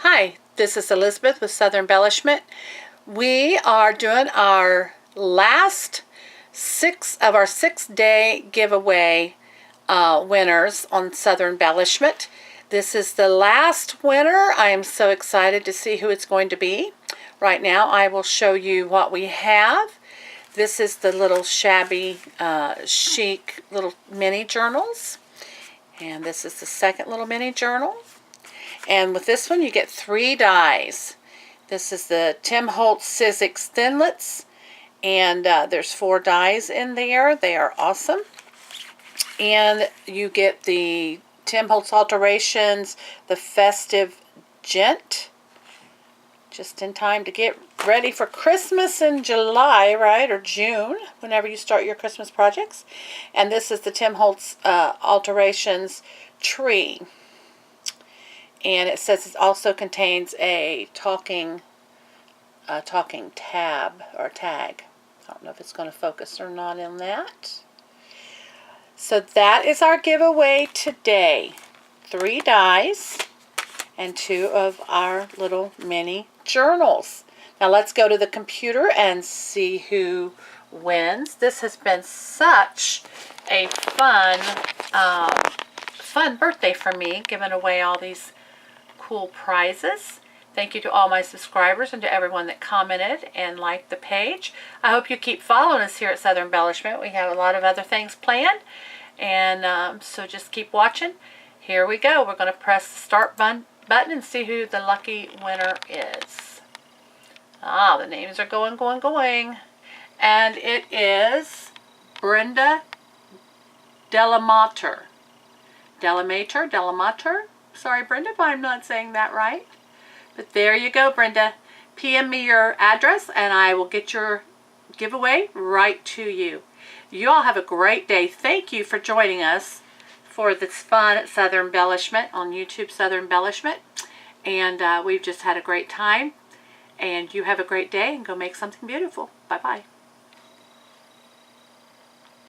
Hi, this is Elizabeth with Southern Embellishment. We are doing our last six of our 6-day giveaway winners on Southern Embellishment. This is the last winner. I am so excited to see who it's going to be. Right now I will show you what we have. This is the little shabby chic little mini journals. And this is the second little mini journal. And with this one, you get 3 dies. This is the Tim Holtz Sizzix Thinlits, and there's 4 dies in there. They are awesome. And you get the Tim Holtz Alterations, the Festive Gent, just in time to get ready for Christmas in July, right, or June, whenever you start your Christmas projects. And this is the Tim Holtz Alterations Tree. And it says it also contains a talking tab or tag. I don't know if it's going to focus or not on that. So that is our giveaway today. 3 dies and 2 of our little mini journals. Now let's go to the computer and see who wins. This has been such a fun birthday for me, giving away all these cool prizes. Thank you to all my subscribers and to everyone that commented and liked the page. I hope you keep following us here at Southern Embellishment. We have a lot of other things planned, and so just keep watching. Here we go. We're going to press the start button and see who the lucky winner is. The names are going. And it is Brenda Delamater. Delamater. Sorry, Brenda, if I'm not saying that right. But there you go, Brenda. PM me your address, and I will get your giveaway right to you. You all have a great day. Thank you for joining us for this fun at Southern Embellishment on YouTube, Southern Embellishment. And we've just had a great time. And you have a great day, and go make something beautiful. Bye-bye.